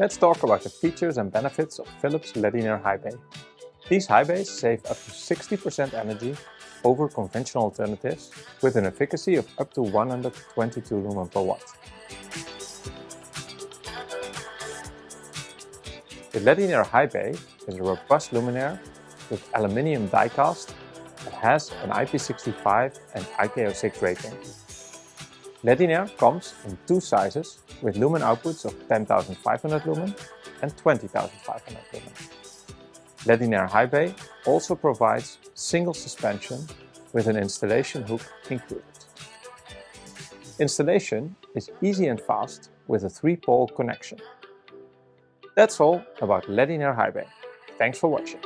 Let's talk about the features and benefits of Philips Ledinaire Highbay. These Highbays save up to 60% energy over conventional alternatives with an efficacy of up to 122 lumen per watt. The Ledinaire Highbay is a robust luminaire with aluminium die-cast that has an IP65 and IK06 rating. Ledinaire comes in two sizes with lumen outputs of 10,500 lumen and 20,500 lumen. Ledinaire Highbay also provides single suspension with an installation hook included. Installation is easy and fast with a 3-pole connection. That's all about Ledinaire Highbay. Thanks for watching.